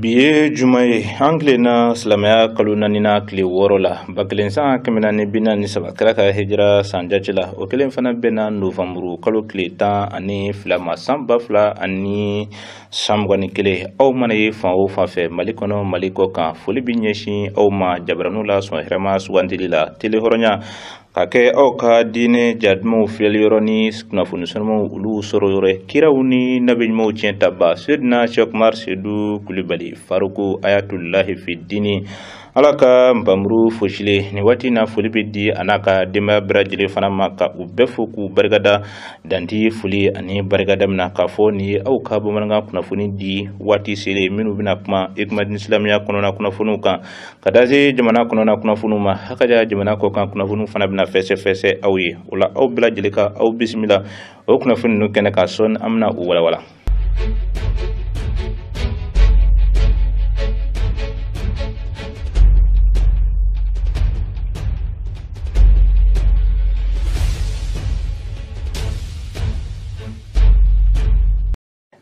Biye Jumai Angle na Slamaya Kaluna Nina Kli Worola Bakilensa Kamina Nibina Nisaba Kraka Hijra Sanjachila Okelen Fana Bena Novembre Kalu Klita Ani Flama Sambafla Ani Samgani Kile Au Manaye Fao Fafe Malikono Maliko Kan Fuli Binyeshi Au Ma Jabranula Swahirama Swandilila Telehoronya Kake au ka dine jadmo filyoroni kunafunu sonmo ulu sorore kirawuni nabijmo tientaba sedna Chokmar Sedu Kulibali Faruku Ayatullahi fi dini alaka Bambru Foshile ni wati na fulibidi anaka dema brajile fana maka ubefuku bargada danti fuli ani bargada mna kafoni au kabo mananga kunafuni di wati sele minu bina kuma ikmadin islamia kunona kunafunuka kadazi jamana kunona kunafunuma hakaja jamana ko kan kunafunu fana bina fese awi wala au bila jilika au bismillah o kunafunu no kenaka son amna wala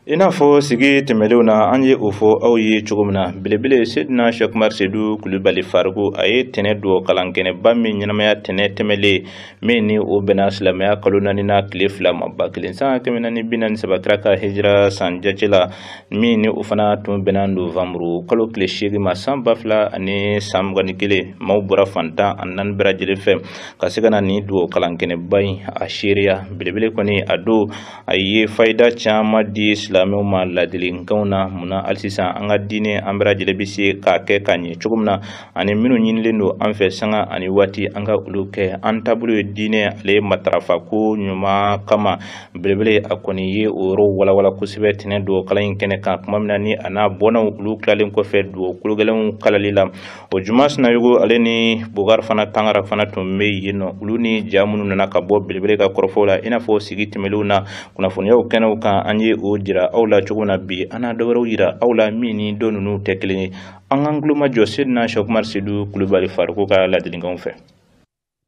Inafo sigi temeluna anje ufo au ye chugumna bilebile sidna Chokmar Sedu Kulibali Faruku aye tene duo kalankene bami nyanamaya tene temele meni o bena Slamaya Kaluna Nina Kli Flama Bakilensa Kamina Nibina Nisabakraka Hijra Sanjachila meni ufana tum bena Novembre Kalu Kli Shigi Masambafla ani Samgani Kile Maubura Fanta anan Brajile Fem Kasigana ni duo kalankene bay Ashiria bilebile koni ado aye faida chama di Islamuma ladilin kauna muna alsisa anga dine ambra jelebisi ka ke kanye chugumna ani minu nyinlendo anfe sanga ani wati anga uluke antabulu dine ale matrafa ko nyuma kama belebele akoni ye oro wala kusibe tene do kala yinkene ka kuma minani ana bona ulu klalen ko fe do kulugelen kalalila o jumas na yugo aleni bugar fana tangara fana to me yino uluni jamunu na ka bo belebele ka korfola ina fo sigiti meluna kuna funya ukena uka anje o jira awla chuguna bi ana dawro yira awla mini donunu tekli angangluma josidna Chokmar Sedu Kulibali Faruku ka la dilingam fe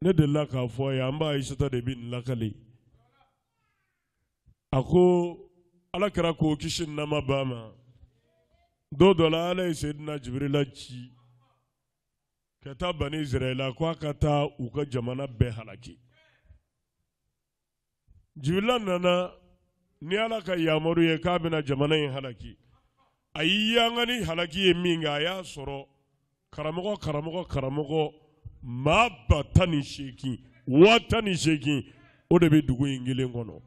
ne de la ka fo ya mba isata de bin lakali ako ala kara ko kishin na mabama do dola ala Sayyidina Jibril ci kata bani Israila ko kata uka jamana be halaki Jibril nana ni ala ka yamaru ye kabina jamana yin halaki ayyangani halaki ye minga ya soro karamogo ma batani sheki watani sheki o de be dugu ingile ngono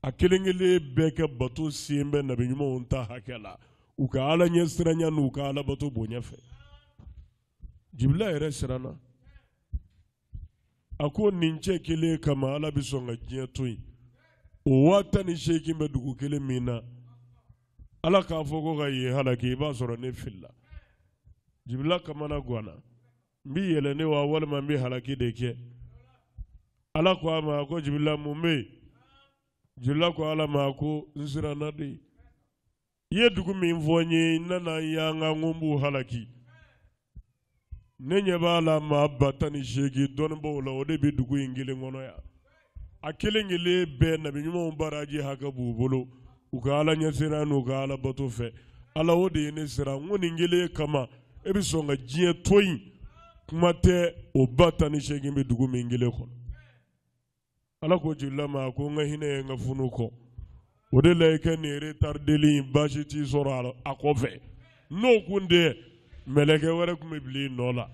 akelengele beke bato simbe na binyuma unta hakela uka ala nyesranya nuka ala bato bonyafe jibla ere sirana ako ninche kele kama ala bisonga jietoyi o watani sheki me dugu kele mina ala ka foko ga ye halaki ba soro ne filla jibla kamana gwana mbi yele ne wa walma mbi halaki deke ala ko ama ko jibla mumbe jibla ko ala ma ko nsira nadi ye dugu min vonye nana yanga ngumbu halaki nenye bala ma batani sheki don bo la o de bi dugu ingile ngono ya akelengele be na binyuma baraji haka bubolo uka ala nyasira no uka ala bato fe ala wode ne sira ngoni ngele kama ebisonga jie toyi kumate obata ni shegi be dugu mingile ko ala ko julama ko ngahine ngafunu ko wode leke ne retardeli bashiti sorala akofe no kunde meleke wara kumebli nola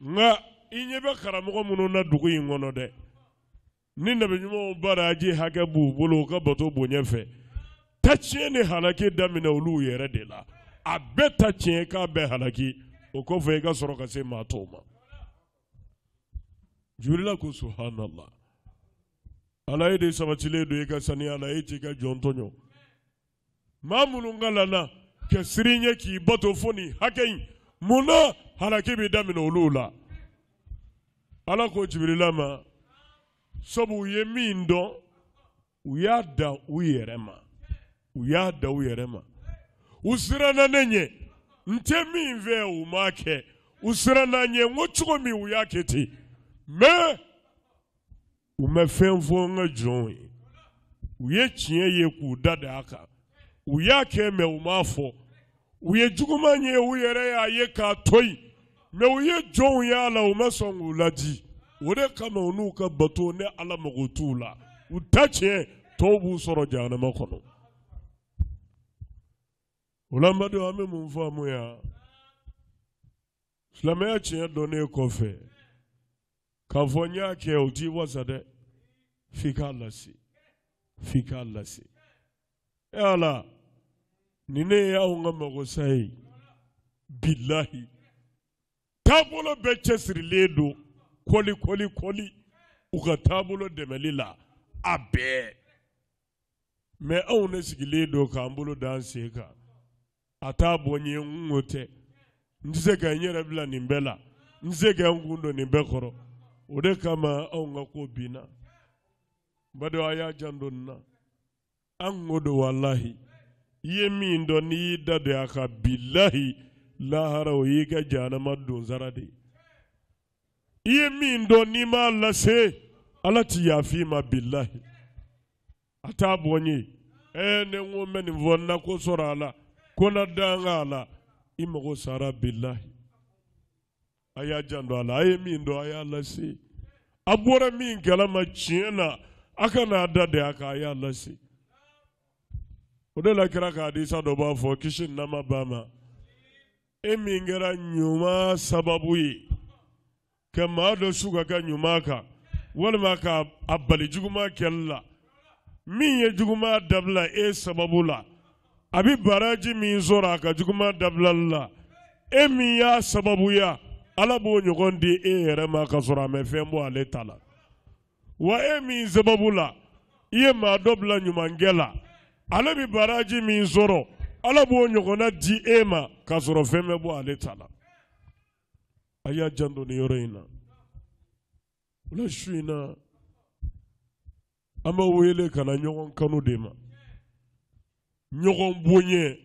nga inyebe karamogo muno na dugu ingono de ni nabi nyumo baraji haka bubolo ka bato bonyefe tachene halaki damina ulu yere de la abeta chien ka be halaki okofe ka soro ka se matoma jurila ko subhanallah ala ide sabatile do ka sani ala ite ka jontonyo mamulungala na ke sirinye ki bato foni hakai muna halaki bi damina ulu la ala ko jibrila ma sobu ye mindo uyada uyerema usirana nenye ntemi nve umake usirana nye ngochuko mi uyaketi me umefenfo ngajon uye chie ye ku dada aka uyake me umafo u ye juguman ye u yɛrɛ y'a ye k'a to yen mais u ye jɔnw y'a la u ma sɔn k'u ladi o de kama u n'u ka bato ne Ala mago t'u la u ta tiɲɛ tɔw b'u sɔrɔ jahanama kɔnɔ o la n badenw an bɛ mun faamu yan silamɛya tiɲɛ dɔnnen kɔfɛ k'a fɔ n y'a kɛ o t'i wasa dɛ f'i k'a lase Ala ni ne ye anw ka magosa ye bilahi taabolo bɛɛ cɛsirilen don kɔli u ka taabolo dɛmɛli la a bɛɛ mais anw ne sigilen don k'an bolo da an sen kan a t'a bɔ n ye n ko tɛ n tɛ se ka n yɛrɛ bila nin bɛɛ la n tɛ se ka n kun don nin bɛɛ kɔrɔ o de kama anw ka ko binna badenw a y'a janto nin na an ko don walahi i ye min dɔn n'i y'i da don a kan bilahi lahara o y'i ka jahanama donsara de i ye min dɔn n'i m'a lase Ala ti yafi ma bilahi a t'a bɔ n ye ne ko n bɛ nin fɔ n na ko sɔrɔ a la ko na danga a la i mago sara bilahi a y'a janto a la a ye min dɔn a y'a lase a bɔra min kalama tiɲɛ na a kana da de a kan a y'a lase o de la kira ka hadisa dɔ b'a fɔ kisi ni nɛɛma b'a ma e min kɛra ɲuman sababu ye ka maa dɔ su ka kɛ ɲuman kan walima ka a bali juguman kɛli la min ye juguman dabila e sababu la a bɛ baraji min sɔrɔ a ka juguman dabilali la e min y'a sababuya Ala b'o ɲɔgɔn di e yɛrɛ ma ka sɔrɔ a mɛ fɛn bɔ ale ta la wa e min sababu la i ye maa dɔ bila ɲumankɛ la ale bɛ baraji min sɔrɔ Ala b'o ɲɔgɔnna di e ma ka sɔrɔ fɛn bɛ bɔ ale ta la a y'a janto nin yɔrɔ in na o la su in na an b'a wele ka na ɲɔgɔn kanu de ma ɲɔgɔn bonya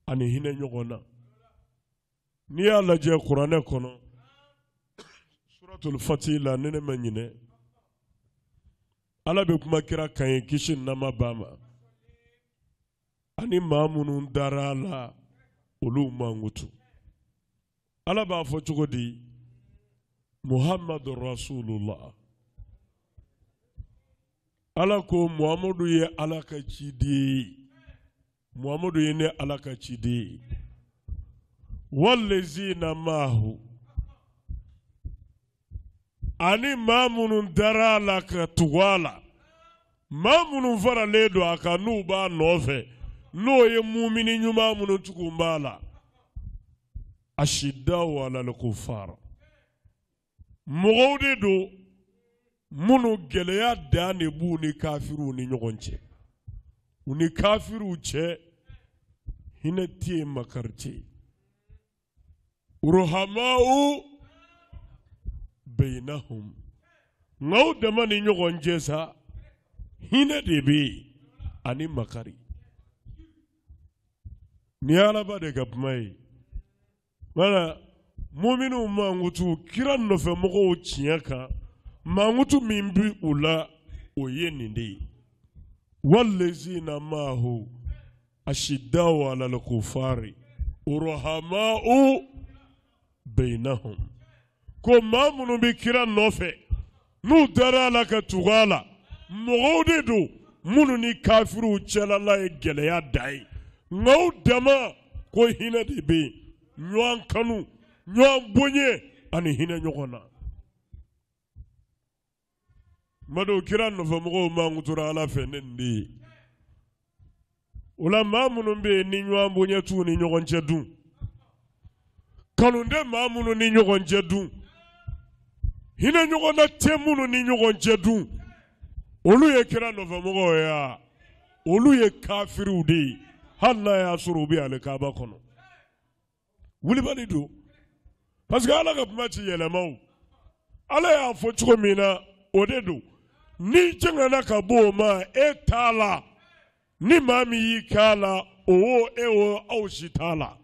ani hinɛ ɲɔgɔn na n'i y'a lajɛ kuranɛ kɔnɔ suratul Fatih la ne ma ɲinɛ Ala bɛ kuma kira kan ye kisi ni nɛɛma b'a ma ani maa minnu dara a la olu mankutu Ala b'a fɔ cogo di Muhammadu Rasulullah Ala ko Muhammadu ye Ala ka ciden ye Muhammadu ye ne Ala ka ciden ye wallazina maahu ani maa minnu dara a la ka tugu a la maa minnu faralen don a kan n'u b'a nɔfɛ n'o ye mumini ɲuman minnu tugu b'a la ashidaw alal kufar mɔgɔw de don minnu gɛlɛya dan de b'u ni kafiruw ni ɲɔgɔn cɛ u ni kafiruw cɛ hinɛ tɛ yen makari tɛ yen ruhamau bainahum nka u dama ni ɲɔgɔn cɛ sa hinɛ de bɛ yen ani makari ni Alaba de ka kuma ye wala mu'minu mangutu kira nɔfɛ mɔgɔw tiɲɛ kan mangutu min bi u la o ye nin de ye wallazina maahu ashidaw alal kufari ruhamau bainahum ko maa minnu bi kira nɔfɛ n'u dara a la ka tugu a la mɔgɔw de don minnu ni kafiruw cɛlala ye gɛlɛya da ye nka u dama ko hinɛ de bɛ yen ɲɔgɔn kanu ɲɔgɔn bonya ani hinɛ ɲɔgɔn na madu kira nɔfɛ mɔgɔw mankutura Ala fɛ ne nin de ye o la maa minnu bɛ yen ni ɲɔgɔn bonya t'u ni ɲɔgɔn cɛ dun kanu tɛ maa minnu ni ɲɔgɔn cɛ dun hinɛ ɲɔgɔn na tɛ minnu ni ɲɔgɔn cɛ dun olu ye kira nɔfɛ mɔgɔw ye wa olu ye kafiriw de ye hali n'a y'a sɔrɔ u bɛ alikaba kɔnɔ wulibali don parce que Ala ka kuma ti yɛlɛma o Ala y'a fɔ cogo min na o de don ni jɛngɛnna ka bɔ o ma e t'a la ni maa min y'i k'a la o e o aw si t'a la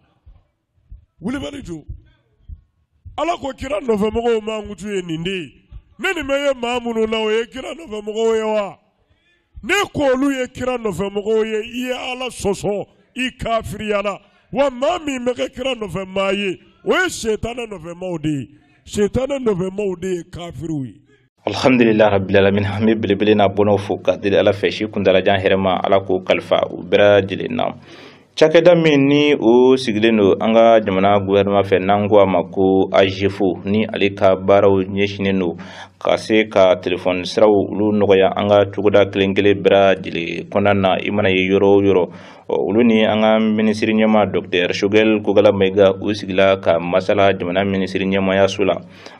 wulibali don Ala ko kira nɔfɛ mɔgɔw mankutu ye nin de ye ne nin bɛ ye maa minnu na o ye kira nɔfɛ mɔgɔw ye wa ne ko olu ye kira nɔfɛ mɔgɔw ye i ye Ala sɔsɔ i kafiriyala wa maa min bɛ kɛ kira nɔfɛ maa ye o ye shetana nɔfɛmaw de ye shetana nɔfɛmaw de ye kafiriw ye. Alhamdulillah rabbil alamin hamid belebele na bono fo ka deli ala fɛ si kuntala jan hɛrɛma ala ko kalifa u bɛɛ lajɛlen na. Cakɛda min ni o sigilen don an ka jamana gouvernement fɛ n'an ko a ma ko AGFO ni ale ka baaraw ɲɛsinnen don ka se ka telefɔni siraw olu nɔgɔya an ka cogoda kelen kelen bɛɛ lajɛlen kɔnɔna na i mana ye yɔrɔ o yɔrɔ olu ni an ka minisiri ɲɛma Dr Shogɛl Kogala Mayiga u sigila ka masala jamana minisiri ɲɛmayaso la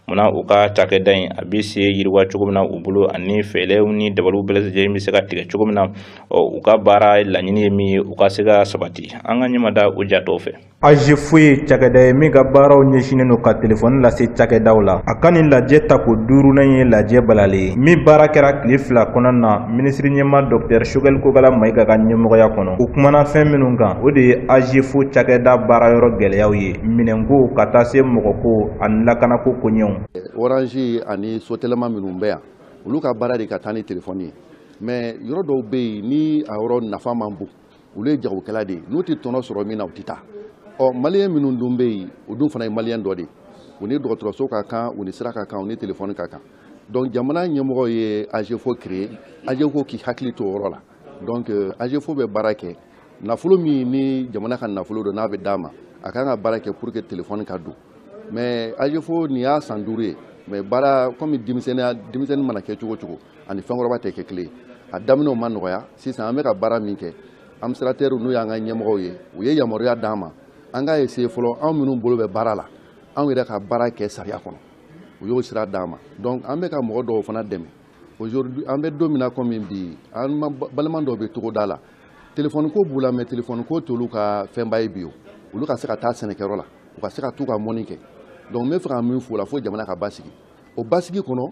munna u ka cakɛda in a bɛ se yiriwa cogo min na u bolo ani fɛɛrɛw ni dabaliw bɛɛ lajɛlen bɛ se ka tigɛ cogo min na u ka baara laɲini ye min ye u ka se ka sabati an ka ɲɛmada o jatɔw fɛ. AGFO ye cakɛda ye min ka baaraw ɲɛsinnen don ka telefɔni lase cakɛdaw la a ka nin lajɛ ta ko duurunan ye lajɛ balalen ye min baara kɛra tile 2 kɔnɔna na minisiri ɲɛma Dr Shogɛl Kogala Mayiga ka ɲɛmɔgɔya kɔnɔ u kumana fɛn minnu kan o de ye AGFO cakɛda baara yɔrɔ gɛlɛyaw ye minɛnko ka taa se mɔgɔko ani lakanako koɲɛw. Orange ani sotelema minnu bɛ yan olu ka baara de ka taa ni telefɔni ye mais yɔrɔ dɔw bɛ yen ni a yɔrɔ nafa man bon olu ye jagokɛla de ye n'u tɛ tɔnɔ sɔrɔ min na u tɛ taa maliyɛn minnu dun bɛ yen o dun fana ye maliyɛn dɔ de ye u ni dɔgɔtɔrɔso ka kan u ni sira ka kan u ni telefɔni ka kan donc jamana ɲɛmɔgɔ ye AGFO créé AGFO k'i hakili to o yɔrɔ la donc AGFO bɛ baara kɛ nafolo min ni jamana ka nafolo don n'a bɛ d'a ma a kan ka baara kɛ pour que telefɔni ka don mais AGFO nin y'a san 5 ye mais baara comme denmisɛnnin mana kɛ cogo cogo ani fɛnkɔrɔba tɛ kɛ kelen a daminɛw ma nɔgɔya sisan an bɛ ka baara min kɛ administrateurs n'u y'an ka ɲɛmɔgɔw ye u ye yamaruya d'an ma an ka essayer fɔlɔ anw minnu bolo bɛ baara la anw yɛrɛ ka baara kɛ sariya kɔnɔ u y'o sira d'an ma donc an bɛ ka mɔgɔ dɔw fana dɛmɛ aujourd'hui an bɛ don min na comme bi an balima dɔw bɛ togoda la téléphone ko b'u la mais téléphone ko t'olu ka fɛnba ye bi olu ka se ka taa sɛnɛkɛyɔrɔ la u ka se ka t'u ka mɔni kɛ donc n bɛ fɛ ka min f'u la fo jamana ka basigi o basigi kɔnɔ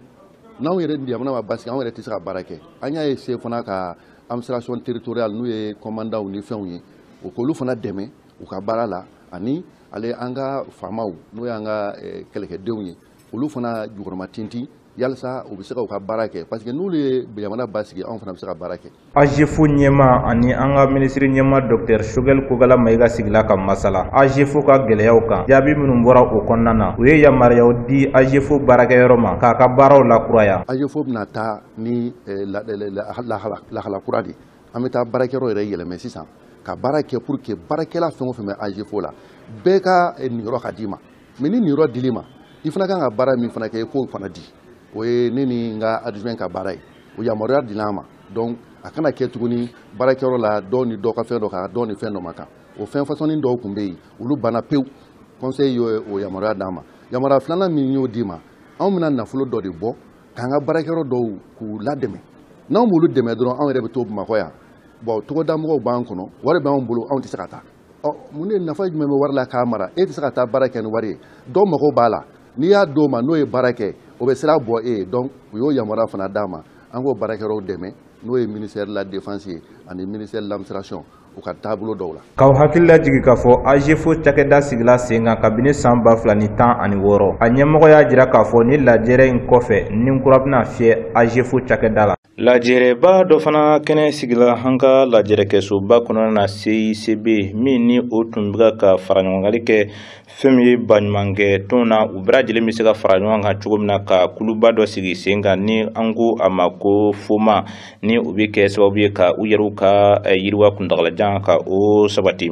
n'anw yɛrɛ jamana ma basigi anw yɛrɛ tɛ se ka baara kɛ an y'a essayer fana ka administration territoriale n'u ye commandant ni fɛnw ye o k'olu fana dɛmɛ u ka baara la ani ale an ka faamaw n'o y'an ka kɛlɛkɛdenw ye olu fana jukɔrɔma tintin yalasa u bɛ se ka u ka baara kɛ parce que n'olu ye jamana basigi anw fana bɛ se ka baara kɛ. AGFO ɲɛma ani an ka minisiri ɲɛma Dr Shogɛl Kogala Mayiga sigila ka masala AGFO ka gɛlɛyaw kan jaabi minnu bɔra o kɔnɔna na u ye yamaruyaw di AGFO baarakɛyɔrɔ ma k'a ka baaraw lakuraya. AGFO bɛna taa ni lahala kura de an bɛ taa baarakɛyɔrɔ yɛrɛ yɛlɛmɛ sisan ka baara kɛ pour que baarakɛla fɛn o fɛn bɛ AGFO la bɛɛ ka niyɔrɔ ka d'i ma mais ni niyɔrɔ dil'i ma i fana kan ka baara min fana kɛ i k'o fana di o ye ne ni n ka adjoint ka baara ye o yamaruya dil'an ma donc a kana kɛ tuguni baarakɛyɔrɔ la dɔw ni dɔ ka fɛn dɔ kan dɔw ni fɛn dɔ ma kan o fɛn fasɔnni dɔw tun bɛ yen olu banna pewu conseil y'o o yamaruya d'an ma yamaruya filanan min y'o d'i ma anw bɛna nafolo dɔ de bɔ k'an ka baarakɛyɔrɔ dɔw k'u ladɛmɛ n'anw b'olu dɛmɛ dɔrɔn anw yɛrɛ bɛ to Bamakɔ yan bon togoda mɔgɔw b'an kɔnɔ wari b'anw bolo anw tɛ se ka taa mun de nafa jumɛn bɛ wari la k'a mara e tɛ se ka taa baara kɛ ni wari ye dɔw mago b'a la n'i y'a d'o ma n'o ye baara kɛ o bɛ sira bɔ e ye donc u y'o yamaruya fana d'a ma an k'o baarakɛyɔrɔw dɛmɛ n'o ye ministère de la défense ye ani ministère de l'administration u ka taabolo dɔw la. K'aw hakili lajigi k'a fɔ AGFO cakɛda sigila sen kan kabini san 2016 a ɲɛmɔgɔ y'a jira k'a fɔ ni lajɛrɛ in kɔfɛ ni kura bɛna fiyɛ AGFO cakɛda la. Lajɛrɛba dɔ fana kɛnɛ sigila an ka lajɛrɛkɛsoba kɔnɔna na CICB min ni o tun bɛ ka fara ɲɔgɔngali kɛ fɛn min ye baɲumankɛ tɔn na u bɛɛ lajɛlen bɛ se ka fara ɲɔgɔn kan cogo min na ka kuluba dɔ sigi sen kan ni an ko a ma ko FOMA ni o bɛ kɛ sababu ye ka u yɛrɛw ka yiriwa kuntagalajan ka o sabati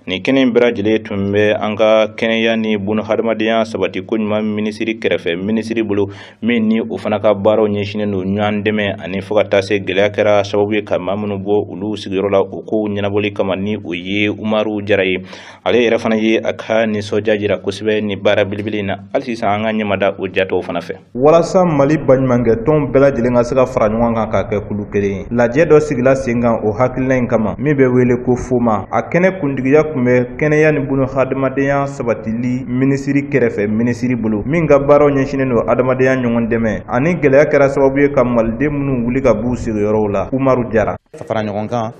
nin kɛnɛ in bɛɛ lajɛlen tun bɛ an ka kɛnɛya ni bunahadamadenya sabati ko ɲuman minisiri kɛrɛfɛ minisiri bolo min ni o fana ka baaraw ɲɛsinnen don ɲɔgɔn dɛmɛ ani fo ka taa se gɛlɛya kɛra sababu ye ka maa minnu bɔ olu sigiyɔrɔ la o ko ɲɛnabɔli kama ni o ye Umaru Jara ye ale yɛrɛ fana ye a ka nisɔndiya jira kosɛbɛ ni baara belebele in na hali sisan an ka ɲɛmada o jatɔw fana fɛ walasa Mali baɲumankɛ tɔn bɛɛ lajɛlen ka se ka fara ɲɔgɔn kan ka kɛ kulu kelen ye lajɛ dɔ sigila sen kan o hakilina in kama min bɛ wele ko FOMA a kɛnɛ kuntigiya tun bɛ kɛnɛya ni bunahadamadenya sabatili minisiri kɛrɛfɛ minisiri bolo min ka baaraw ɲɛsinnen don adamadenya ɲɔgɔn dɛmɛ ani gɛlɛya kɛra sababu ye ka maliden minnu wuli ka b'u sigiyɔrɔw la Umaru Jara fara ɲɔgɔn kan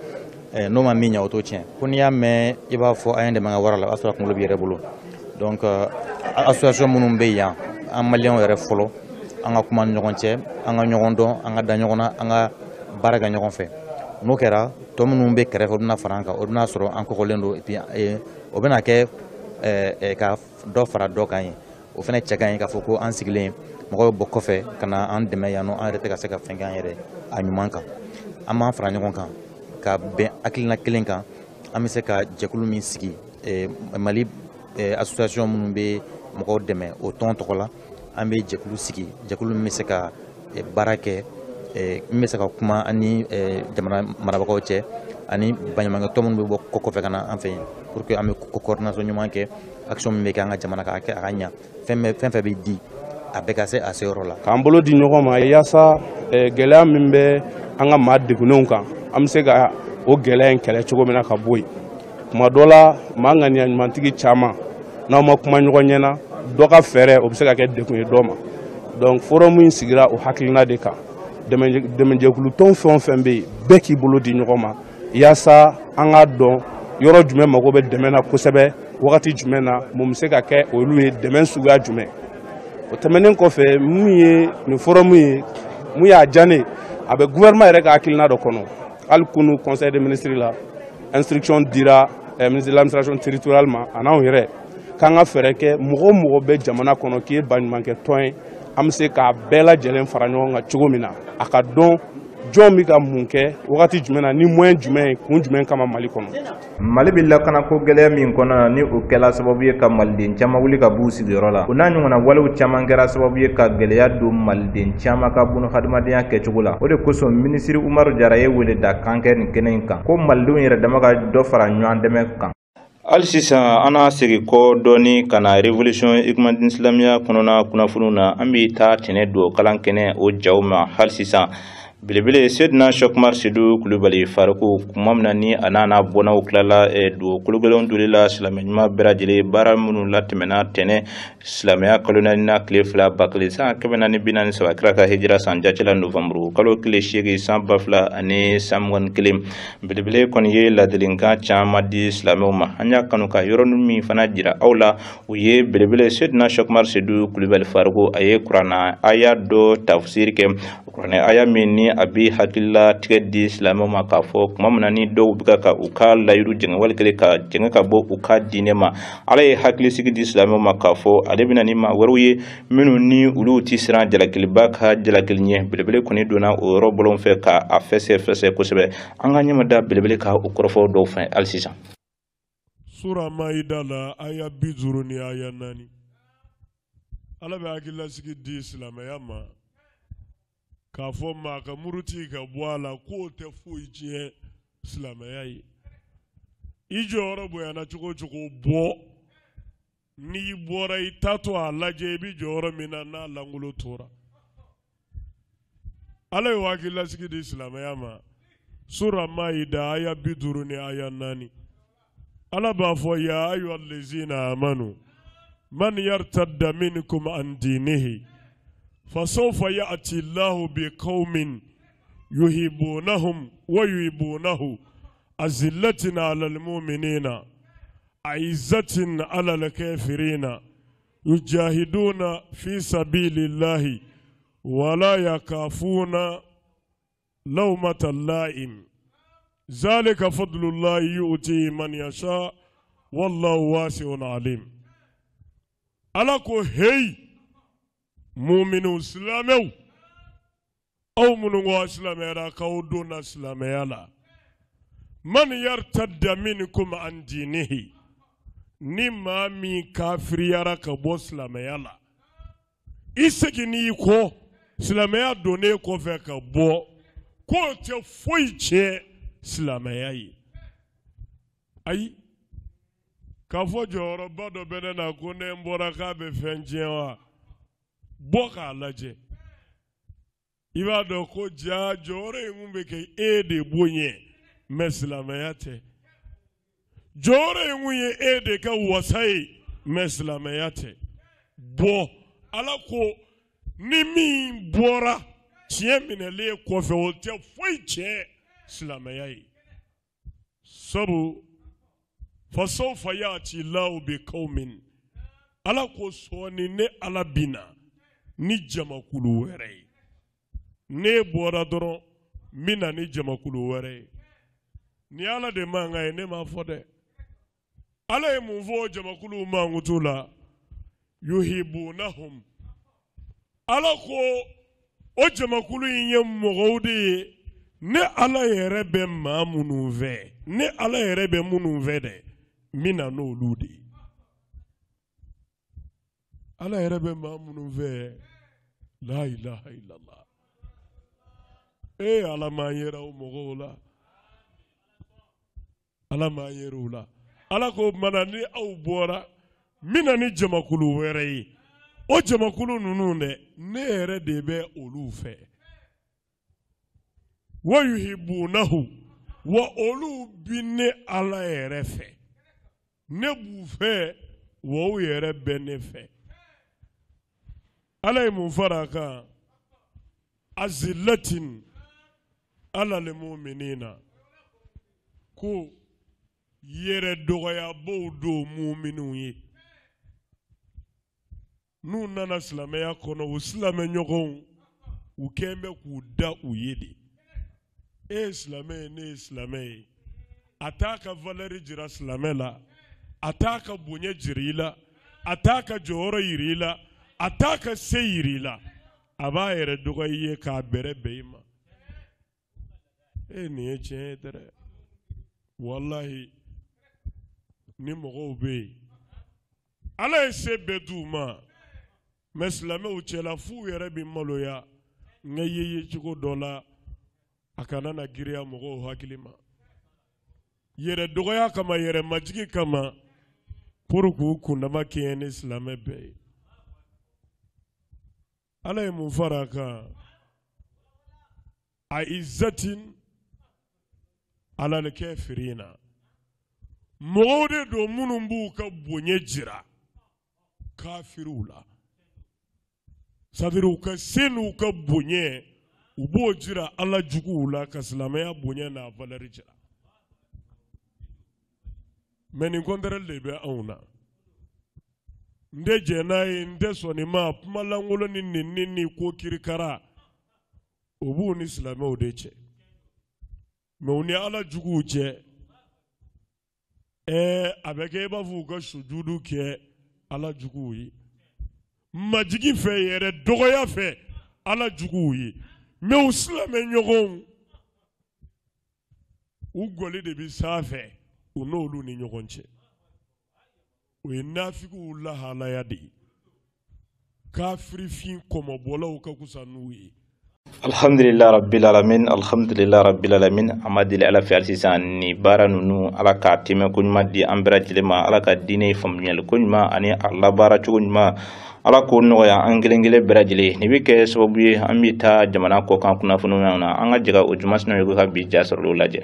n'o ma min ɲɛ o t'o tiɲɛ ko n'i y'a mɛn i b'a fɔ an ye dɛmɛ ka wara la o y'a sɔrɔ kunkolo b'i yɛrɛ bolo donc association minnu bɛ yan an maliyɛnw yɛrɛ fɔlɔ an ka kuma ni ɲɔgɔn cɛ an ka ɲɔgɔn dɔn an ka da ɲɔgɔn na an ka baara kɛ ɲɔgɔn fɛ n'o kɛra tɔ minnu bɛ kɛrɛfɛ o bɛna fara an kan o bɛna sɔrɔ an kɔkɔlen don et puis o bɛna kɛ ka dɔ fara dɔ kan ye o fana cɛ ka ɲi k'a fɔ ko an sigilen mɔgɔw bɛ bɔ kɔfɛ ka na an dɛmɛ yan nɔ an yɛrɛ tɛ ka se ka fɛn kɛ an yɛrɛ a ɲuman kan an b'an fara ɲɔgɔn kan ka bɛn hakilina kelen kan an bɛ se ka jɛkulu min sigi Mali association minnu bɛ mɔgɔw dɛmɛ o tɔn tɔgɔ la an bɛ jɛkulu sigi jɛkulu min bɛ se ka baara kɛ min bɛ se ka kuma ani jamana marabagaw cɛ ani baɲumankɛ minnu bɛ bɔ kɔfɛ ka na an fɛ yen pour que an bɛ coordination ɲuman kɛ action min bɛ kɛ an ka jamana ka kɛ a ka ɲa fɛn fɛn bɛ di a bɛ ka se a seyɔrɔ la k'an bolo di ɲɔgɔn ma yaasa gɛlɛya min bɛ an ka maa degunenw kan an bɛ se ka o gɛlɛya in kɛlɛ cogo min na ka bɔ yen tuma dɔ la maa ŋaniya ɲumantigi caman n'aw ma kuma ɲɔgɔn ɲɛna dɔ ka fɛɛrɛ o bɛ se ka kɛ degun ye dɔ ma donc forum in sigira o hakilina de kan dɛmɛjɛkulu tɔn fɛn o fɛn bɛ yen bɛɛ k'i bolo di ɲɔgɔn ma yaasa an k'a dɔn yɔrɔ jumɛn mago bɛ dɛmɛ na kosɛbɛ wagati jumɛn na mun bɛ se ka kɛ olu ye dɛmɛ suguya jumɛn o tɛmɛnen kɔfɛ mun ye nin forum ye mun y'a diya ne a bɛ gouvernement yɛrɛ ka hakilina dɔ kɔnɔ hali kunu conseil des ministres la instruction dira ministre de l'administration territoriale ma a n'anw yɛrɛ k'an ka fɛɛrɛ kɛ mɔgɔ o mɔgɔ bɛ jamana kɔnɔ k'i ye baɲumankɛ tɔn ye an bɛ se k'a bɛɛ lajɛlen fara ɲɔgɔn kan cogo min na a ka dɔn jɔn bɛ ka mun kɛ wagati jumɛn na ni moyen jumɛn ye kun jumɛn kama Mali kɔnɔ. Mali bɛ lakana ko gɛlɛya min kɔnɔ na ni o kɛla sababu ye ka maliden caman wuli ka b'u sigiyɔrɔ la o n'a ɲɔgɔnna walew caman kɛra sababu ye ka gɛlɛya don maliden caman ka bunahadamadenya kɛcogo la o de kosɔn minisiri Umaru Jara ye wele da kan kɛ nin kɛnɛ in kan ko malidenw yɛrɛ dama ka dɔ fara ɲɔgɔn dɛmɛ kan. Hali sisan an n'a segin kɔ dɔɔni ka na révolution ekumaniden silamɛya kɔnɔna kunnafoniw na an bɛ taa tɛnɛ don kalan kɛnɛ o jaw ma hali sisan belebele Sedina Chokmar Seydou Kulubali Faruku kuma min na ni a n'a bɔnnaw tilala don kologɛlɛnw doli la silamɛ ɲuman bɛɛ lajɛlen baara minnu latɛmɛna tɛnɛ silamɛya kalo naani na tile 2 ba kelen san 443 kira ka hijira san jatila Novembre kalo tile 8 san 2021 belebele kɔni ye ladilikan caman di silamɛw ma an y'a kanu ka yɔrɔnin min fana jira aw la o ye belebele Sedina Chokmar Seydou Kulubali Faruku a ye kuranna aya dɔ tafsiri kɛ kuranɛ aya min ni a bi hakilila tigɛ di silamɛw ma k'a fɔ kuma min na ni dɔw bɛ ka u ka layiru jɛngɛ wali kelen ka jɛngɛ ka bɔ u ka diinɛ ma ala ye hakilisigi di silamɛw ma k'a fɔ ale bɛna ni maa wɛrɛw ye minnu ni olu tɛ siran jalakiliba ka jalakili ɲɛ belebele kɔni donna o yɔrɔ bɔlɔn fɛ ka a fɛsɛ kosɛbɛ an ka ɲɛma da belebele ka o kɔrɔfɔ dɔw fɛ hali sisan. Sura Maïda la aya 50 ni aya 4 ala bɛ hakilisigi di silamɛya ma k'a fɔ maa ka muruti ka bɔ a la k'o tɛ foyi tiɲɛ silamɛya ye i jɔyɔrɔ bonyana cogo o cogo bɔ n'i bɔra i tatɔ a lajɛ i bɛ jɔyɔrɔ min na n'a langolo tora ala ye hakilisigi di silamɛya ma sura Maïda aya 50 ni aya 4 ala b'a fɔ ya ayyuhal lezina amanu man yartadda minkum an dinihi فسوف يأتي الله بقوم يحبونهم ويحبونه أذلة على المؤمنين أعزة على الكافرين يجاهدون في سبيل الله ولا يخافون لومة لائم ذلك فضل الله يؤتيه من يشاء والله واسع عليم ألاكو هي مؤمنون سلامو أو منو سلامي كودون سلامي لا من يرتد منكم عن دينه نما مي كافر يرى كبو سلامي لا إسكني كو سلامي دوني كو فيك بو كو تفويتش سلامي أي كفو جورو بدو بدنا كوني مبوركا بفنجيوا boka laje iba do ko ja jore ngumbe ke ede bonye meslamayate jore nguye ede ka wasai meslamayate bo ala ko ni mi bora tiemine le ko fe o te foi che slamayai sabu fasawfa yati law bi qaumin ala ko soni ne ala bina ni jamakulu wɛrɛ ye ne bɔra dɔrɔn mina ni jamakulu wɛrɛ ni ala de man ka ye ne ma fɔ dɛ ala ye mun fɔ jamakulu mankutu la yuhibunahum ala ko o jamakulu in ye mɔgɔw de ye ne ala yɛrɛ bɛ maa minnu fɛ ne ala yɛrɛ bɛ minnu fɛ dɛ mina n'olu de ala yɛrɛ bɛ maa minnu fɛ la ilaha illallah ala m'an yɛrɛ o mɔgɔw la ala m'an yɛrɛ o la ala ko mana ni aw bɔra mina ni jamakulu wɛrɛ ye o jamakulu ninnu dɛ ne yɛrɛ de bɛ olu fɛ wa yuhibunahu wa olu bi ne ala yɛrɛ fɛ ne b'u fɛ wa u yɛrɛ bɛ ne fɛ ala ye mun fara a kan azillatin ala lil mu'minina ko yɛrɛ dɔgɔyabaw don mu'minunw ye n'u nana silamɛya kɔnɔ u silamɛɲɔgɔnw u kɛn bɛ k'u da u ye de e ye silamɛ ye ne ye silamɛ ye a t'a ka valeur jira silamɛ la a t'a ka bonya jira i la a t'a ka jɔyɔrɔ yira i la a t'a ka se yira i la a b'a yɛrɛ dɔgɔya i ye k'a bɛrɛ bɛn i ma nin ye tiɲɛ ye dɛ wallahi ni mɔgɔw bɛ yen ala ye se bɛɛ d'u ma mais silamɛw cɛla f'u yɛrɛ bɛ maloya nka ye cogo dɔ la a kana na giriya mɔgɔw hakili ma yɛrɛ dɔgɔya kama yɛrɛ majigi kama pour k'u kundama kɛɲɛ ni silamɛ bɛɛ ye ala ye mun fara a kan a izzatin alal kafirina mɔgɔw de don minnu b'u ka bonya jira kafiriw la c'est-à-dire u ka se n'u ka bonya u b'o jira ala juguw la ka silamɛya bonya n'a valeur jira mais nin contraire de bɛ anw na n tɛ jɛn n'a ye n tɛ sɔn nin ma kuma lankolon ni nɛni ni ko kirikara o b'u ni silamɛw de cɛ mais u ni ala juguw cɛ a bɛ kɛ i b'a fɔ u ka sujudu kɛ ala juguw ye majigi fɛ yɛrɛ dɔgɔya fɛ ala juguw ye mais u silamɛɲɔgɔnw u gɔli de bɛ sanfɛ u n'olu ni ɲɔgɔn cɛ o ye nafigiw lahalaya de ye kafirifin kɔmɔbɔlaw ka kusa n'u ye alhamdulillah rabbil alamin amadili ala fɛ sisan ni baara ninnu ala ka tɛmɛ ko ɲuman di an bɛɛ lajɛlen ma ala ka diinɛ faamuyali ko ɲuman ani a labaara cogo ɲuman ala k'o nɔgɔya an kelen kelen bɛɛ lajɛlen nin bɛ kɛ sababu ye an bɛ taa jamana kɔkan kunnafoniw na an ka jɛgɛ o juma sinaw ye ka bi ja sɔrɔ o lajɛ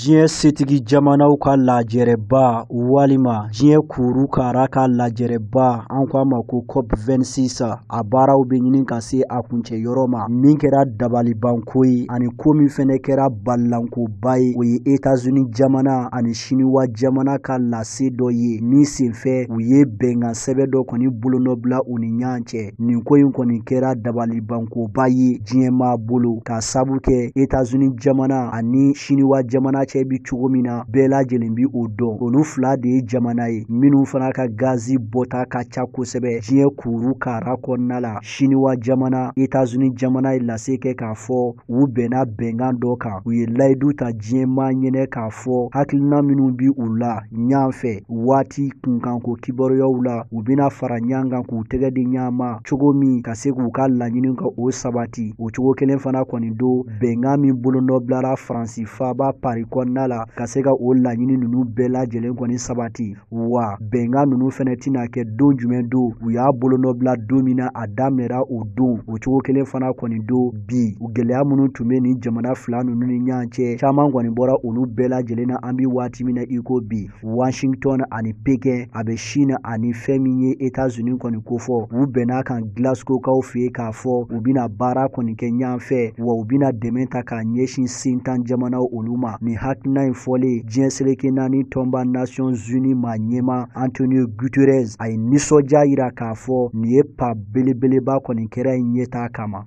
diɲɛ setigi jamanaw ka lajɛrɛba walima diɲɛ kuru kara ka lajɛrɛba an ko a ma ko COP26 a baaraw bɛ ɲini ka se a kuncɛ yɔrɔ ma min kɛra dabalibanko ye ani ko min fɛnɛ kɛra balilankoba ye o ye États-Unis jamana ani Chinois jamana ka lase dɔ ye min senfɛ u ye bɛnkan sɛbɛn dɔ kɔni bolonɔbila u ni ɲɔgɔn cɛ nin ko in kɔni kɛra dabalibankoba ye diɲɛmaa bolo ka sabu kɛ États-Unis jamana ani Chinois jamana cɛ bi cogo min na bɛɛ lajɛlen bi o dɔn olu fila de ye jamana ye minnu fana ka gazi bɔta ka ca kosɛbɛ diɲɛ kuru kara kɔnɔna la Chinois jamana États-Unis jamana ye lase kɛ k'a fɔ u bɛnna bɛnkan dɔ kan u ye layidu ta diɲɛmaa ɲɛnɛ k'a fɔ hakilina minnu bi u la ɲan fɛ waati kunkanko kibaruyaw la u bɛna fara ɲɔgɔn kan k'u tɛgɛ di ɲɔgɔn ma cogo min ka se k'u ka laɲini ka o sabati o cogo kelen fana kɔni do bɛnkan min bolonɔbilara Faransi faaba Paris kɔnɔna la ka se ka o laɲini ninnu bɛɛ lajɛlen kɔni sabati wa bɛnkan ninnu fɛnɛ tɛna kɛ don jumɛn do u y'a bolonɔbila don min na a daminɛra o don o cogo kelen fana kɔni do bi u gɛlɛya minnu tun bɛ nin jamana fila ninnu ni ɲɔgɔn cɛ caman kɔni bɔra olu bɛɛ lajɛlen na an bi waati min na i ko bi Washington ani Pekin a bɛ Chine ani fɛn min ye États-Unis kɔni kofɔ u bɛnna kan Glasgow kaw fɛ yen k'a fɔ u bɛna baara kɔni kɛ ɲɔgɔn fɛ wa u bɛna dɛmɛ ta k'a ɲɛsin sentan jamanaw olu ma nin hakilina in fɔlen diɲɛ seleke naani tɔnba Nations Unies ma ɲɛma Antonio Guterres a ye nisɔndiya yira k'a fɔ nin ye pa belebeleba kɔni kɛra ɲɛtaa kama.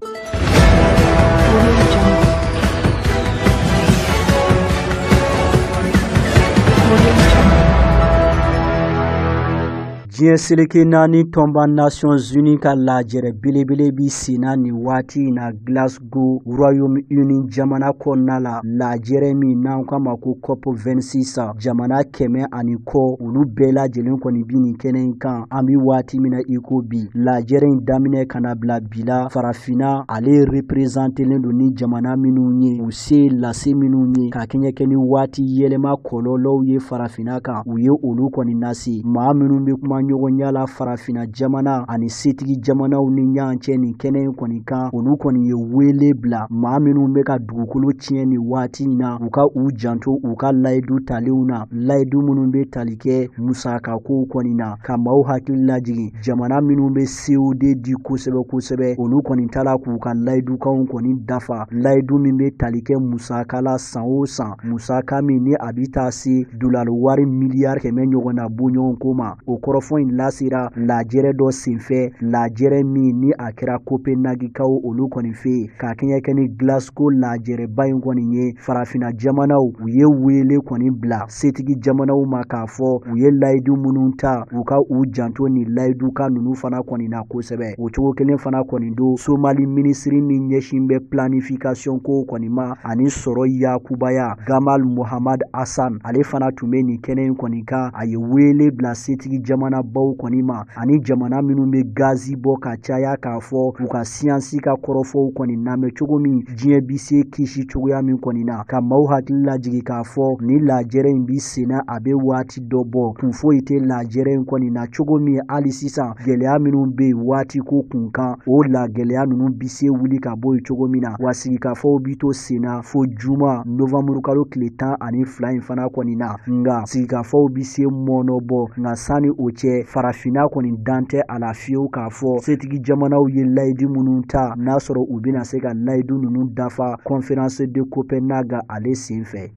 diɲɛ seleke naani tɔnba Nations Unies ka lajɛrɛ belebele bi senna nin waati in na Glasgow Royaume-Uni jamana kɔnɔna la lajɛrɛ min n'an k'a ma ko COP26 jamana 100 ani kɔ olu bɛɛ lajɛlen kɔni bi nin kɛnɛ in kan an bi waati min na i ko bi lajɛrɛ in daminɛ kana bila bi la farafina ale représentelen don ni jamana minnu ye u se lase minnu ye ka kɛɲɛ kɛ ni waati yɛlɛma kɔlɔlɔw ye farafina kan u ye olu kɔni lase maa minnu bɛ kuma ɲɔgɔn yala farafina jamana ani setigi jamanaw ni ɲɔgɔn cɛ nin kɛnɛ in kɔni kan olu kɔni ye wele bila maa minnu bɛ ka dugukolo tiɲɛ nin waati in na u ka u janto u ka layidu talenw na layidu minnu bɛ tali kɛ musakakow kɔni na ka maaw hakili lajigin jamana minnu bɛ COD di kosɛbɛ kosɛbɛ olu kɔni tala k'u ka layidukanw kɔni dafa layidu min bɛ tali kɛ musaka la san o san musaka min ni a bɛ taa se dolari wari miliyari 100 ɲɔgɔn na bɔɲɔgɔn ko ma o kɔrɔfɔ in lasera lajɛrɛ dɔ senfɛ lajɛrɛ min ni a kɛra Copenhaguekaw olu kɔni fɛ ka kɛɲɛ kɛ ni Glasgow lajɛrɛba in kɔni ye farafina jamanaw u ye wele kɔni bila setigi jamanaw ma k'a fɔ u ye layidu minnu ta u ka u janto ni layiduka ninnu fana kɔni na kosɛbɛ o cogo kelen fana kɔni do Somali minisiri min ɲɛsin bɛ planification ko kɔni ma ani sɔrɔ yakubaya Gamal Mohamad Hassan ale fana tun bɛ nin kɛnɛ in kɔni kan a ye wele bila setigi jamana baw kɔni ma ani jamana minnu bɛ gazi bɔ ka caya k'a fɔ u ka siyansi ka kɔrɔfɔw kɔni lamɛn cogo min diɲɛ bi se kisi cogoya min kɔni na ka maaw hakili lajigi k'a fɔ ni lajɛrɛ in bi senna a bɛ waati dɔ bɔ kun foyi tɛ lajɛrɛ in kɔni na cogo min hali sisan gɛlɛya minnu bɛ yen waati ko kun kan o la gɛlɛya ninnu bi se wuli ka bɔ yen cogo min na wa sigikafɔw bi to senna fo juma Novembre kalo tile 12 in fana kɔni na nka sigikafɔw bi se mɔnɔbɔ nka sani o cɛ farafina kɔni dan tɛ a la fiyewu k'a fɔ setigi jamanaw ye layidu minnu ta n'a sɔrɔ u bɛna se ka layidu ninnu dafa conférence de Copenhague ale senfɛ.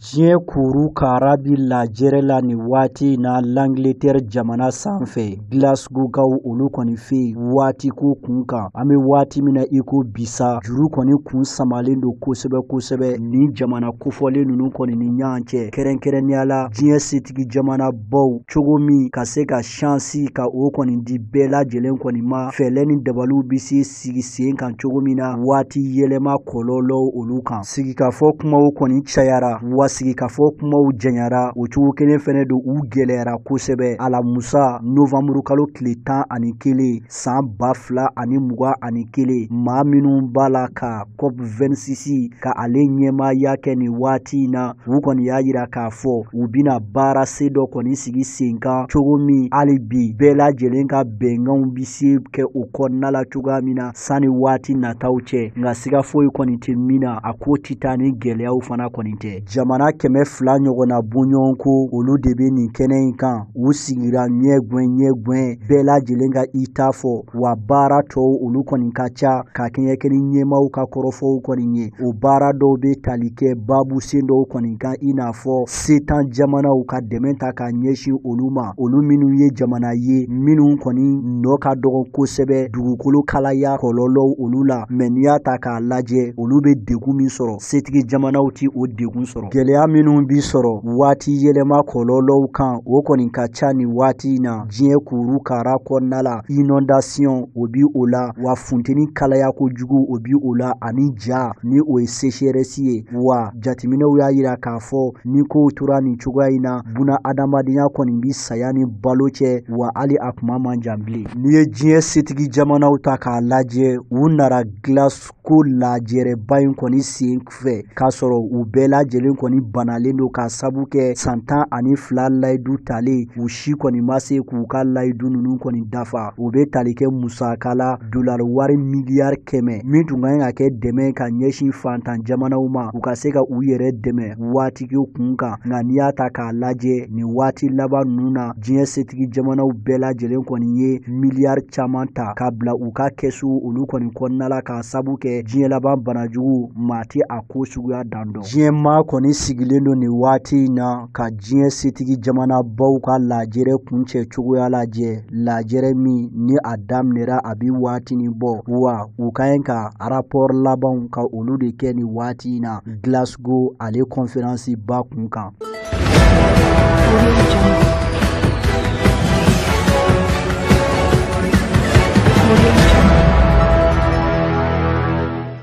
diɲɛ kuru kara bi lajɛrɛ la ni waati na l'Angleterre jamana sanfɛ Glasgow kaw olu kɔni fɛ waati ko kun kan an bɛ waati min na i ko bisa juru kɔni kun samalen don kosɛbɛ kosɛbɛ ni jamana kofɔlen ninnu kɔni ni ɲɔgɔn cɛ kɛrɛnkɛrɛnnenya la diɲɛ setigi jamana baw cogo min ka se ka chansi ka o kɔni di bɛɛ lajɛlen kɔni ma fɛlɛ ni dabaliw bi se sigi sen kan cogo min na waati yɛlɛma kɔlɔlɔw olu kan sigikafɔ kumaw kɔni cayara sigikafɔ kumaw janyara o cogo kelen fɛnɛ don u gɛlɛyara kosɛbɛ alamusa Novembre kalo tile 11 san 2021 maa minnu b'a la ka COP26 ka ale ɲɛmaaya kɛ nin waati in na u kɔni y'a yira k'a fɔ u bɛna baara se dɔ kɔni sigi sen kan cogo min hali bi bɛɛ lajɛlen ka bɛnkanw bi se kɛ o kɔnɔna la cogoya min na sani waati nataw cɛ nka siga foyi kɔni tɛ min na a ko ti taa ni gɛlɛyaw fana kɔni tɛ jamana 200 ɲɔgɔnna bɔɲɔgɔn ko olu de bɛ nin kɛnɛ in kan u sigira ɲɛgwɛn bɛɛ lajɛlen ka i ta fɔ wa baara tɔw olu kɔni ka ca ka kɛɲɛ kɛ ni ɲɛmaw ka kɔrɔfɔw kɔni ye o baara dɔw bɛ tali kɛ babu sen dɔw kɔni kan i n'a fɔ setan jamanaw ka dɛmɛ ta ka ɲɛsin olu ma olu minnu ye jamana ye minnu kɔni nɔ ka dɔgɔ kosɛbɛ dugukolo kalaya kɔlɔlɔw olu la mɛ n'i y'a ta k'a lajɛ olu bɛ degun min sɔrɔ setigi jamanaw ti o degun sɔrɔ gɛlɛya minnu bi sɔrɔ waati yɛlɛma kɔlɔlɔw kan o kɔni ka ca ni waati in na diɲɛ kuru kara kɔnɔna la inondation o bi o la wa funteni kalaya kojugu o bi o la ani ja ni o ye sécheresse ye wa jateminɛw y'a yira k'a fɔ ni kow tora nin cogoya in na buna adamadenya kɔni bi saya ni balo cɛ wa hali a kuma man jan bilen n'i ye diɲɛ setigi jamanaw ta k'a lajɛ u nara Glasgow lajɛrɛba in kɔni sen fɛ k'a sɔrɔ u bɛɛ lajɛlen kɔni kɔni banalen don ka sabu kɛ san 12 layidu tale u si kɔni ma se k'u ka layidu ninnu kɔni dafa. U bɛ tali kɛ musaka la dollar wari miliyari 100 min tun kan ka kɛ dɛmɛ ka ɲɛsin fantan jamanaw ma u ka se ka u yɛrɛ dɛmɛ waatigiw kun kan. Nka n'i y'a ta k'a lajɛ nin waati laban ninnu na diɲɛ setigi jamanaw bɛɛ lajɛlen kɔni ye miliyari caman ta ka bila u ka kɛsu olu kɔni kɔnɔna la ka sabu kɛ diɲɛ laban banajugu maa ti a ko suguya dan dɔn. Diɲɛ maa kɔni sigilen don nin waati in na ka diɲɛ setigi jamana baw ka lajɛrɛ kuncɛ cogoya lajɛ, lajɛrɛ min ni a daminɛra a bi waati nin bɔ wa u ka ɲi ka rapport labanw ka olu de kɛ nin waati in na Glasgow ale conférence ba kun kan.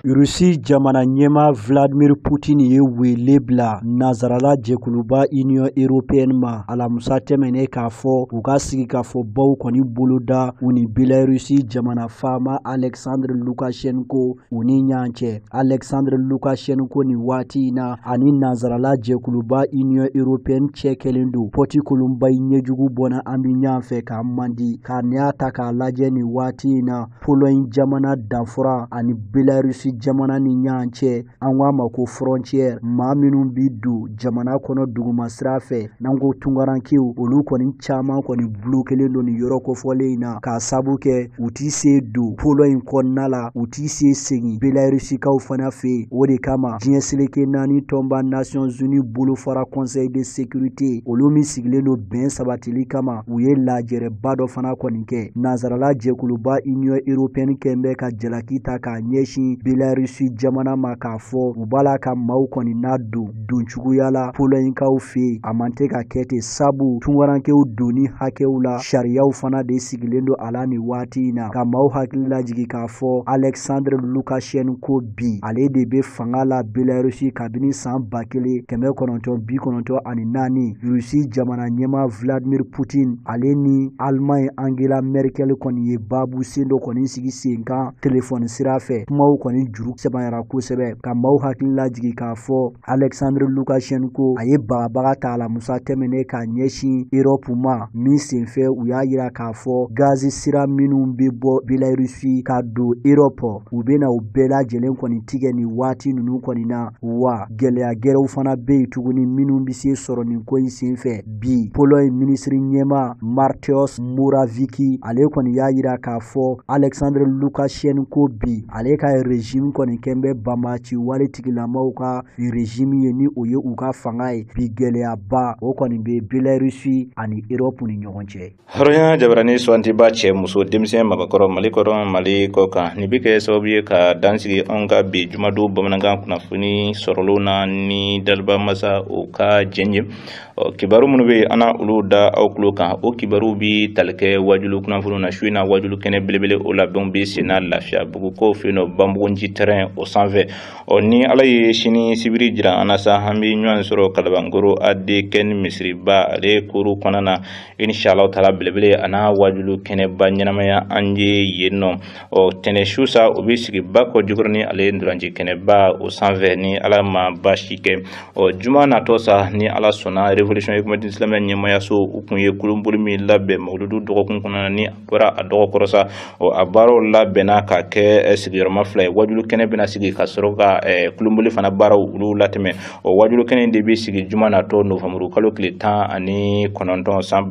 Rusi jamana ɲɛma Vladimir Putin ye wele bila nazarala jɛkuluba Union Européenne ma alamusa tɛmɛnen k'a fɔ u ka sigi k'a fɔ baw kɔni boloda u ni Belarusi jamana faama Alexandre Lukashenko u ni ɲɔgɔn cɛ. Alexandre Lukashenko ni waati in na ani nazarala jɛkuluba Union Européenne cɛ kɛlen don pɔtikolonba ɲɛjugu bɔnna an bi ɲɔgɔn fɛ k'a mandi ka n'i y'a ta k'a lajɛ ni waati in na Pologne jamana danfara ani Belarusi jamana ni ɲɔgɔn cɛ an k'a ma ko frontière maa minnu bi don jamana kɔnɔ duguma sira fɛ n'an ko tungarankew olu kɔni caman kɔni bloquelen don nin yɔrɔ kofɔlen in na k'a sabu kɛ u t'i se don Pologne kɔnɔna la u t'i se segin Belarusikaw fana fɛ o de kama diɲɛ seleke 4 tɔnba Nations Unies bolofara Conseil de sécurité olu min sigilen don bɛn sabatili kama u ye lajɛrɛba dɔ fana kɔni kɛ. Nazarala jɛkuluba Union Européenne kɛn bɛ ka jalaki ta k'a ɲɛsin Belarusi jamana ma k'a fɔ u b'a la ka maaw kɔni n'a don cogoya la Polognekaw fɛ a man tɛ ka kɛ ten sabu tungarankew donni hakɛw la sariyaw fana de sigilen don a la nin waati in na ka maaw hakili lajigi k'a fɔ Alexandre Lukashenko bi ale de bɛ fanga la Belarusi kabini san 1994 Rusi jamana ɲɛma Vladimir Putin ale ni Allemagne Angela Merkel kɔni ye babu sen dɔ kɔni sigi sen kan telefɔni sira fɛ kumaw kɔni juru sɛbɛnyara kosɛbɛ ka maaw hakili lajigi k'a fɔ Alexandre Lukashenko a ye bagabaga ta alamusa tɛmɛnen k'a ɲɛsin Europe ma min senfɛ u y'a yira k'a fɔ gazi sira minnu bɛ bɔ Belarusi ka don Europe u bɛna u bɛɛ lajɛlen kɔni tigɛ nin waati ninnu kɔni na wa gɛlɛya gɛrɛw fana bɛ yen tuguni minnu bɛ se sɔrɔ nin ko in senfɛ bi Pologne minisiri ɲɛma Mateusz Morawiecki ale kɔni y'a yira k'a fɔ Alexandre Lukashenko bi ale ka régime kɔni kɛn bɛ banbaci wale tigilamaw ka régime ye ni o ye u ka fanga ye bi gɛlɛyaba o kɔni bɛ Belarusi ani Europe ni ɲɔgɔn cɛ. Hɔrɔnya jabarani suwantiba cɛ muso denmisɛn mabakɔrɔ Mali kɔrɔ Mali kɔ kan nin bɛ kɛ sababu ye ka dansigi anw ka bi jumadon bamanankan kunnafoni sɔrɔlo na ni daliba masa o ka jɛn ye kibaru minnu bɛ an olu da aw tulo kan o kibaru bi tali kɛ wajulu kunnafoni na su in na wajulu kɛnɛ belebele o labɛnw bɛ sen na lafiya bugu ko fɛ yen nɔ Banbugunji terrain o sanfɛ ni ala ye sini sibiri jira an na sa an bɛ ɲɔgɔn sɔrɔ Kalabankoro AD kɛni misiriba ale koro kɔnɔna na inshallah taala belebele a n'a wajulu kɛnɛba ɲɛnamaya an ye yen nɔ tɛnɛ su sa o bɛ sigi ba kɔ jukɔrɔ ni ale ndolanci kɛnɛba o sanfɛ ni ala ma baasi kɛ juma natɔ sa ni ala sɔnna révolution économique islamique ɲɛmayaso u kun ye kulonboli min labɛn mawuludu dɔgɔkun kɔnɔna ni a bɔra a dɔgɔkɔrɔ sa a baaraw labɛnna ka kɛ sigiyɔrɔma 2 ye wajulu kɛnɛ bɛna sigi ka sɔrɔ ka kulonboli fana baaraw olu latɛmɛ wajulu kɛnɛ de bɛ sigi juma natɔ novembre kalo tile 19 san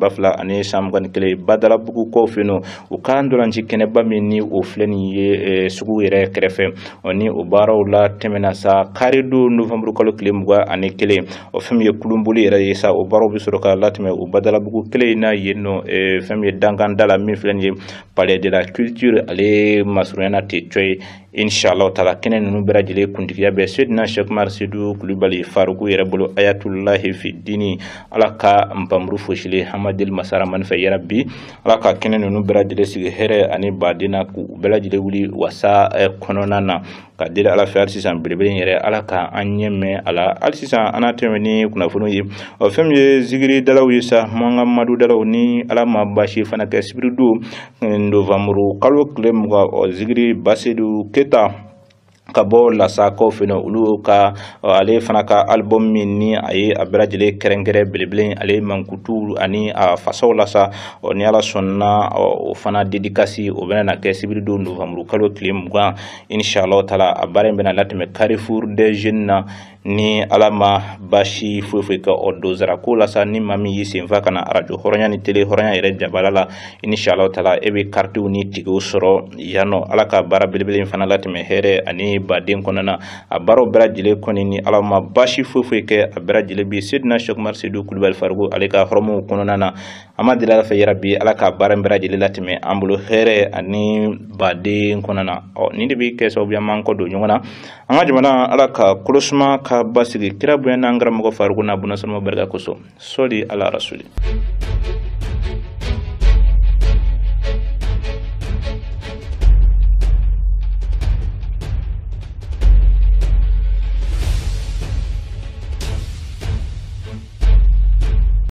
2021 Badalabugu kɔ fɛ yen nɔ u ka ndolanci kɛnɛba min ni o filɛ nin ye sugu yɛrɛ kɛrɛfɛ ni o baaraw la tɛmɛna sa kari don novembre kalo tile 21 fɛn min ye kulonboli yɛrɛ ye sa o baaraw bɛ sɔrɔ ka latɛmɛ o Badalabugu kelen in na yen nɔ fɛn min ye danganda la min filɛ nin ye palais de la culture ale masurunyana tɛ coye inshallah taala kɛnɛ ninnu bɛɛ lajɛlen kuntigiya bɛ Seydina Cheikh Umar Seydou Kulibali FAROUK yɛrɛ bolo ayatullahi fi dini ala ka npamuru fosile hamadil masara manfɛ yarabi ala ka kɛnɛ ninnu bɛɛ lajɛlen sigi hɛrɛ ani badina k'u bɛɛ lajɛlen wuli wasa kɔnɔna na ka deli ala fɛ hali sisan belebele yɛrɛ ala ka an ɲɛmɛ ala hali sisan an tɛmɛ ni kunnafoniw ye fɛn min ye zigiri dalaw ye sa Mahamadu dalaw ni ala ma baasi fana kɛ sibiri don novembre kalo tile 20 zigiri Basedu Keta kabo la sa ko fino ulu ka ale fana ka album min ni aye abrajele kerengere beleblen ale mankutu ani a faso la sa ni ala sonna o fana dédicace o bena na ke sibidu novembre kalo klim gwa inshallah taala abare bena latme carrefour des jeunes ni alama bashi fufu ka odozara ko la sa ni mami yisi va kana radio horonya ni tele horonya ire jabalala inshallah taala ebe carte ni tigo soro yano alaka bara belebele fana latme here ani baden konana abaro brajile konini alama bashi fufu ke abrajile bi sidna shok marsidu kulbal fargo aleka horomo konana amadila fa yarabi alaka bara brajile latme ambulo here ani baden konana o ni debi ke so biya manko do nyongona anga jamana alaka kurusma ka basigi kirabu ya nangara mo fargo na buna sama barga koso soli ala rasuli